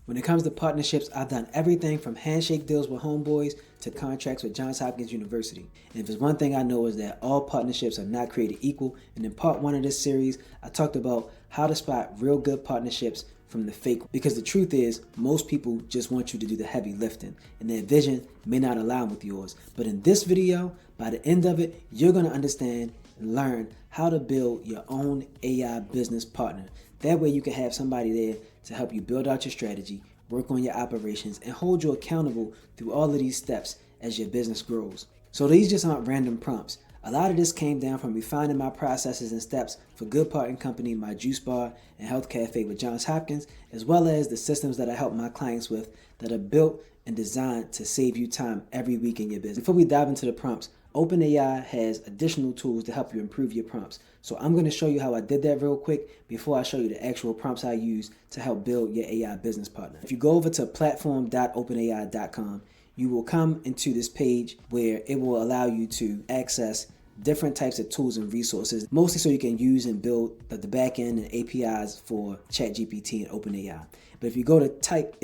When it comes to partnerships, I've done everything from handshake deals with homeboys to contracts with Johns Hopkins University. And if there's one thing I know is that all partnerships are not created equal. And in part one of this series, I talked about how to spot real good partnerships from the fake. Because the truth is, most people just want you to do the heavy lifting, and their vision may not align with yours. But in this video, by the end of it, you're going to understand and learn how to build your own AI business partner. That way you can have somebody there to help you build out your strategy, work on your operations, and hold you accountable through all of these steps as your business grows. So these just aren't random prompts. A lot of this came down from refining my processes and steps for Good Parting Company, my juice bar and health cafe with Johns Hopkins, as well as the systems that I help my clients with that are built and designed to save you time every week in your business. Before we dive into the prompts, OpenAI has additional tools to help you improve your prompts. So I'm going to show you how I did that real quick before I show you the actual prompts I use to help build your AI business partner. If you go over to platform.openai.com, you will come into this page where it will allow you to access different types of tools and resources, mostly so you can use and build the back end and APIs for ChatGPT and OpenAI. But if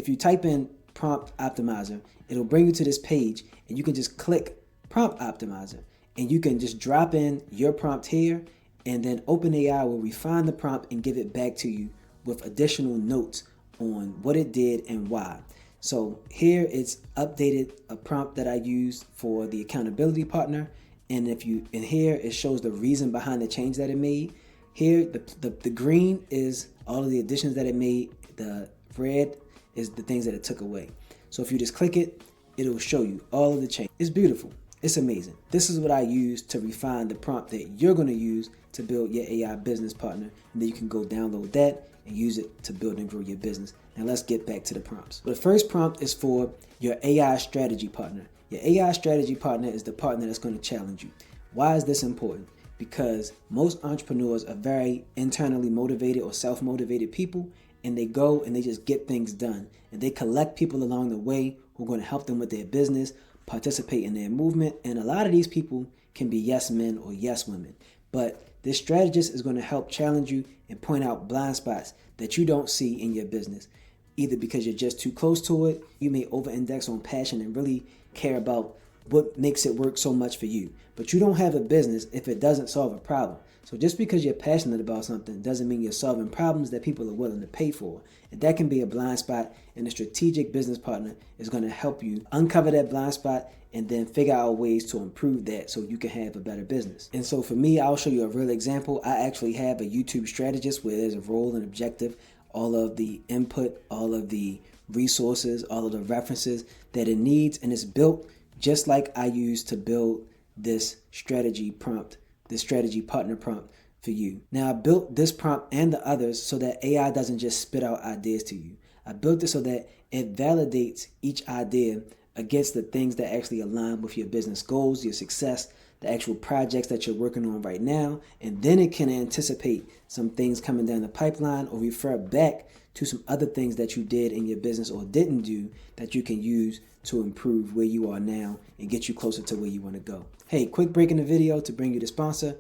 you type in prompt optimizer, it'll bring you to this page and you can just click prompt optimizer and you can just drop in your prompt here, and then OpenAI will refine the prompt and give it back to you with additional notes on what it did and why. So here it's updated a prompt that I used for the accountability partner, and here it shows the reason behind the change that it made. Here the green is all of the additions that it made, the red is the things that it took away. So if you just click it, it'll show you all of the change. It's beautiful. It's amazing. This is what I use to refine the prompt that you're going to use to build your AI business partner, and then you can go download that and use it to build and grow your business. Now let's get back to the prompts. The first prompt is for your AI strategy partner. Your AI strategy partner is the partner that's going to challenge you. Why is this important? Because most entrepreneurs are very internally motivated or self-motivated people, and they go and they just get things done, and they collect people along the way who are going to help them with their business, participate in their movement, and a lot of these people can be yes men or yes women. But this strategist is going to help challenge you and point out blind spots that you don't see in your business, either because you're just too close to it, you may over-index on passion and really care about what makes it work so much for you. But you don't have a business if it doesn't solve a problem. So just because you're passionate about something doesn't mean you're solving problems that people are willing to pay for. And that can be a blind spot, and a strategic business partner is going to help you uncover that blind spot and then figure out ways to improve that so you can have a better business. And so for me, I'll show you a real example. I actually have a YouTube strategist where there's a role and objective, all of the input, all of the resources, all of the references that it needs, and it's built just like I used to build this strategy prompt, this strategy partner prompt for you. Now I built this prompt and the others so that AI doesn't just spit out ideas to you. I built it so that it validates each idea against the things that actually align with your business goals, your success, the actual projects that you're working on right now, and then it can anticipate some things coming down the pipeline or refer back to some other things that you did in your business or didn't do that you can use to improve where you are now and get you closer to where you want to go. Hey, quick break in the video to bring you the sponsor,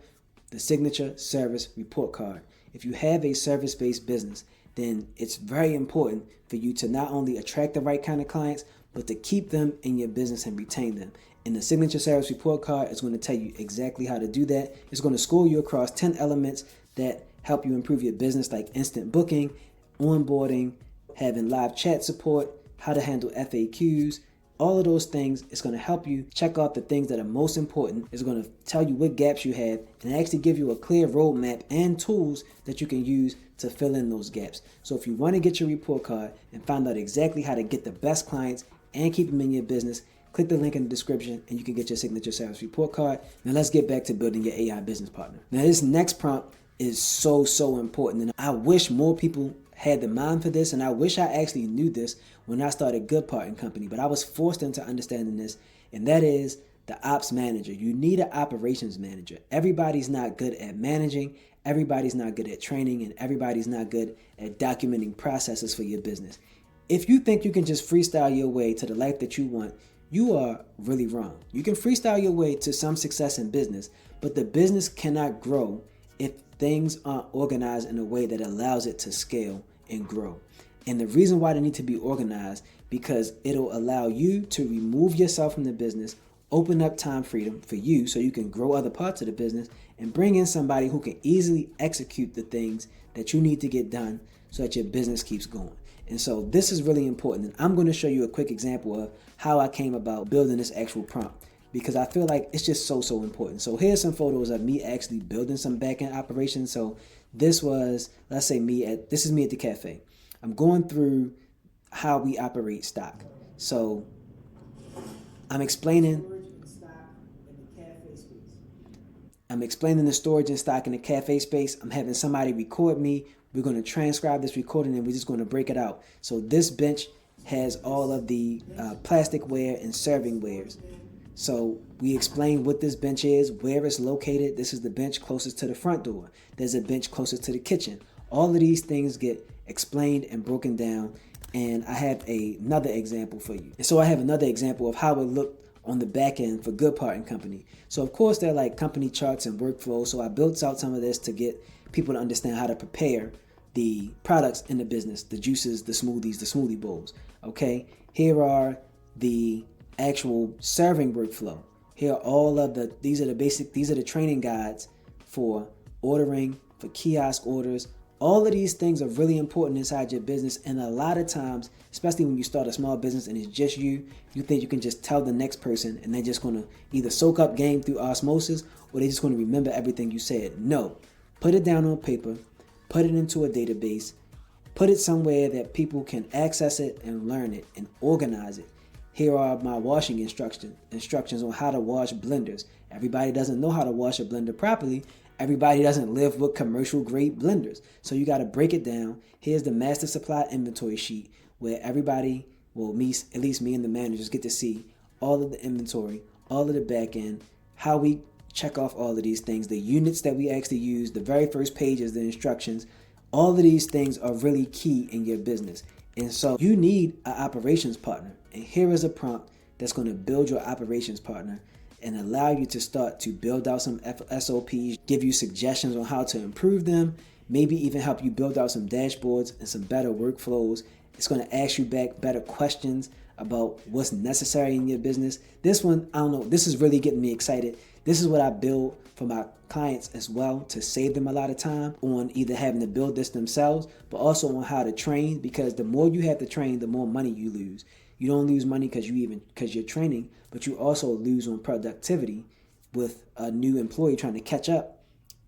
the Signature Service Report Card. If you have a service-based business, then it's very important for you to not only attract the right kind of clients, but to keep them in your business and retain them. And the Signature Service Report Card is going to tell you exactly how to do that. It's going to score you across 10 elements that help you improve your business, like instant booking, onboarding, having live chat support, how to handle FAQs, all of those things. It's going to help you check off the things that are most important. It's going to tell you what gaps you have and actually give you a clear roadmap and tools that you can use to fill in those gaps. So if you want to get your report card and find out exactly how to get the best clients and keep them in your business, click the link in the description and you can get your Signature Service Report Card. Now let's get back to building your AI business partner. Now this next prompt is so important, and I wish more people had the mind for this, and I wish I actually knew this when I started Good Parting Company, but I was forced into understanding this, and that is the ops manager. You need an operations manager. Everybody's not good at managing, everybody's not good at training, and everybody's not good at documenting processes for your business. If you think you can just freestyle your way to the life that you want, you are really wrong. You can freestyle your way to some success in business, but the business cannot grow if things aren't organized in a way that allows it to scale and grow. And the reason why they need to be organized, because it'll allow you to remove yourself from the business, open up time freedom for you so you can grow other parts of the business, and bring in somebody who can easily execute the things that you need to get done so that your business keeps going. And so this is really important. And I'm going to show you a quick example of how I came about building this actual prompt, because I feel like it's just so important. So here's some photos of me actually building some backend operations. So this was, let's say this is me at the cafe. I'm going through how we operate stock. So I'm explaining the storage and stock in the cafe space. I'm having somebody record me. We're going to transcribe this recording and we're just going to break it out. So this bench has all of the plasticware and serving wares. So we explain what this bench is, where it's located. This is the bench closest to the front door. There's a bench closest to the kitchen. All of these things get explained and broken down. And I have another example for you. And so I have another example of how it looked on the back end for Good Part and Company. So of course they're like company charts and workflows. So I built out some of this to get people to understand how to prepare the products in the business, the juices, the smoothies, the smoothie bowls. Okay, here are the actual serving workflow. Here are all of these are the training guides for ordering, for kiosk orders. All of these things are really important inside your business, and a lot of times, especially when you start a small business and it's just you think you can just tell the next person and they're just going to either soak up game through osmosis or they're just going to remember everything you said. No, put it down on paper, put it into a database, put it somewhere that people can access it and learn it and organize it. Here are my washing instructions on how to wash blenders. Everybody doesn't know how to wash a blender properly. Everybody doesn't live with commercial grade blenders. So you got to break it down. Here's the master supply inventory sheet where everybody, at least me and the managers get to see all of the inventory, all of the back end, how we check off all of these things, the units that we actually use, the very first page is the instructions. All of these things are really key in your business. And so you need an operations partner. And here is a prompt that's going to build your operations partner and allow you to start to build out some SOPs, give you suggestions on how to improve them, maybe even help you build out some dashboards and some better workflows. It's going to ask you back better questions about what's necessary in your business. This one, I don't know, this is really getting me excited. This is what I build for my clients as well, to save them a lot of time on either having to build this themselves, but also on how to train, because the more you have to train, the more money you lose. You don't lose money because you're training, but you also lose on productivity with a new employee trying to catch up.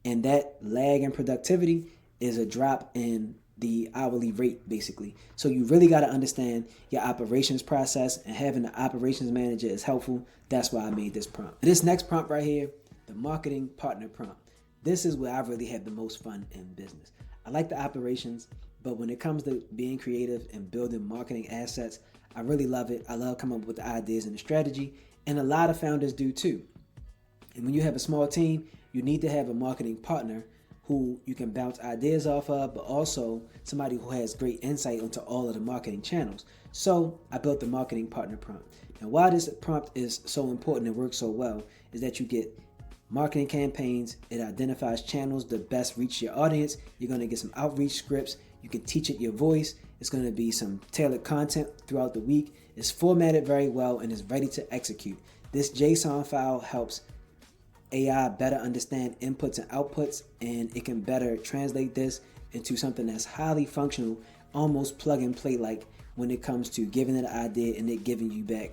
And that lag in productivity is a drop in the hourly rate, basically. So you really got to understand your operations process, and having an operations manager is helpful. That's why I made this prompt. This next prompt right here, the marketing partner prompt. This is where I really have the most fun in business. I like the operations, but when it comes to being creative and building marketing assets, I really love it. I love coming up with the ideas and the strategy, and a lot of founders do too. And when you have a small team, you need to have a marketing partner who you can bounce ideas off of, but also somebody who has great insight into all of the marketing channels. So I built the marketing partner prompt. Now, why this prompt is so important and works so well is that you get marketing campaigns. It identifies channels that best reach your audience. You're going to get some outreach scripts. You can teach it your voice. It's going to be some tailored content throughout the week. It's formatted very well and is ready to execute. This JSON file helps AI better understand inputs and outputs, and it can better translate this into something that's highly functional, almost plug and play like, when it comes to giving it an idea and it giving you back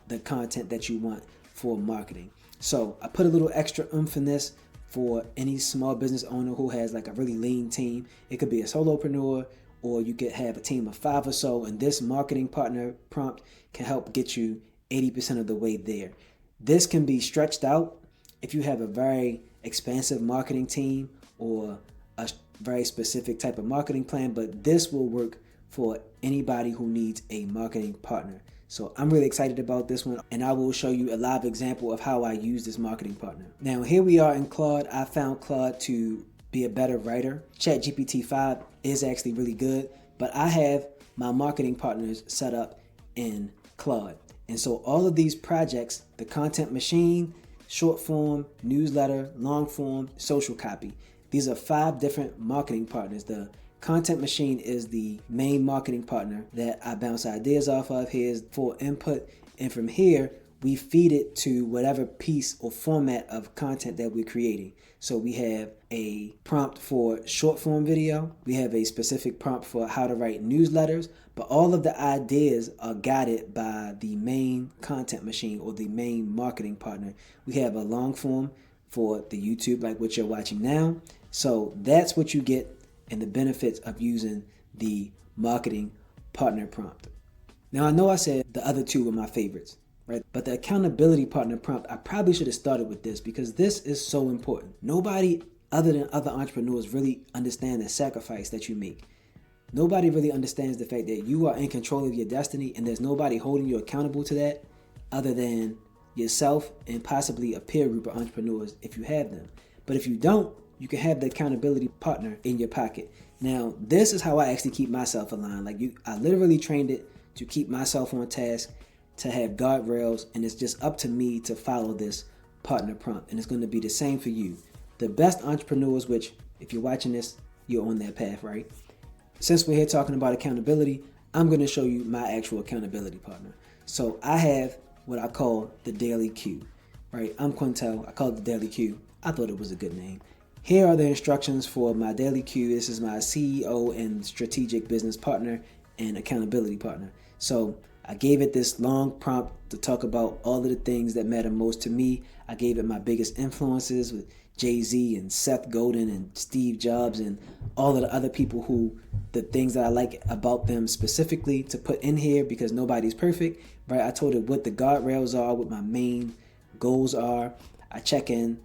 the content that you want for marketing. So I put a little extra oomph in this for any small business owner who has like a really lean team. It could be a solopreneur, or you could have a team of 5 or so, and this marketing partner prompt can help get you 80% of the way there. This can be stretched out if you have a very expansive marketing team or a very specific type of marketing plan, but this will work for anybody who needs a marketing partner. So I'm really excited about this one, and I will show you a live example of how I use this marketing partner. Now here we are in Claude. I found Claude to be a better writer. ChatGPT 5 is actually really good, but I have my marketing partners set up in Claude. And so all of these projects, the content machine, short form, newsletter, long form, social copy. These are 5 different marketing partners. The Content Machine is the main marketing partner that I bounce ideas off of. Here's for input, and from here we feed it to whatever piece or format of content that we're creating. So we have a prompt for short form video, we have a specific prompt for how to write newsletters, but all of the ideas are guided by the main Content Machine or the main marketing partner. We have a long form for the YouTube, like what you're watching now. So that's what you get and the benefits of using the marketing partner prompt. Now, I know I said the other two were my favorites, right? But the accountability partner prompt, I probably should have started with this because this is so important. Nobody other than other entrepreneurs really understand the sacrifice that you make. Nobody really understands the fact that you are in control of your destiny and there's nobody holding you accountable to that other than yourself and possibly a peer group of entrepreneurs if you have them. But if you don't, you can have the accountability partner in your pocket. Now, this is how I actually keep myself aligned. I literally trained it to keep myself on task, to have guardrails, and it's just up to me to follow this partner prompt. And it's going to be the same for you. The best entrepreneurs, which if you're watching this, you're on that path, right? Since we're here talking about accountability, I'm going to show you my actual accountability partner. So I have what I call the Daily Q, right? I'm Quintel. I call it the Daily Q. I thought it was a good name. Here are the instructions for my Daily Q. This is my CEO and strategic business partner and accountability partner. So I gave it this long prompt to talk about all of the things that matter most to me. I gave it my biggest influences with Jay-Z and Seth Godin and Steve Jobs and all of the other people who the things that I like about them specifically to put in here because nobody's perfect, right? I told it what the guardrails are, what my main goals are. I check in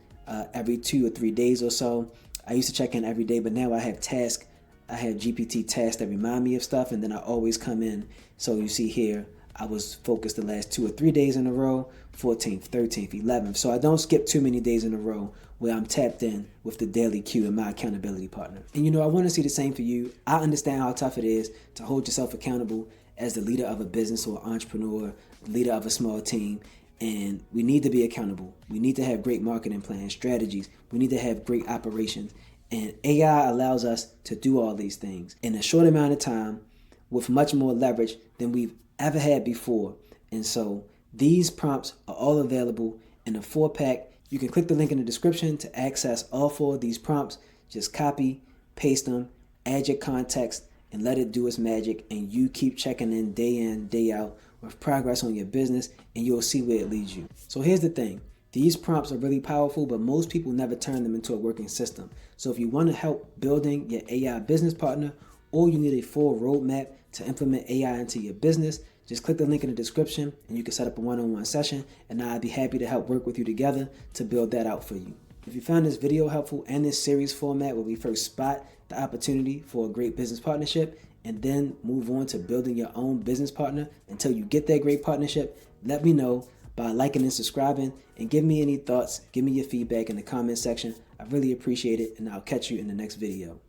every 2 or 3 days or so. I used to check in every day, but now I have tasks. I have GPT tasks that remind me of stuff, and then I always come in. So you see here, I was focused the last 2 or 3 days in a row, 14th, 13th, 11th. So I don't skip too many days in a row where I'm tapped in with the Daily Q and my accountability partner. And I want to see the same for you. I understand how tough it is to hold yourself accountable as the leader of a business or entrepreneur, leader of a small team. And we need to be accountable. We need to have great marketing plans, strategies. We need to have great operations. And AI allows us to do all these things in a short amount of time with much more leverage than we've ever had before. And so these prompts are all available in a 4-pack. You can click the link in the description to access all 4 of these prompts. Just copy, paste them, add your context, and let it do its magic. And you keep checking in, day out with progress on your business, and you'll see where it leads you. So here's the thing. These prompts are really powerful, but most people never turn them into a working system. So if you want to help building your AI business partner, or you need a full roadmap to implement AI into your business, just click the link in the description and you can set up a one-on-one session, and I'd be happy to help work with you together to build that out for you. If you found this video helpful and this series format where we first spot the opportunity for a great business partnership and then move on to building your own business partner until you get that great partnership, let me know by liking and subscribing, and give me any thoughts, give me your feedback in the comment section. I really appreciate it, and I'll catch you in the next video.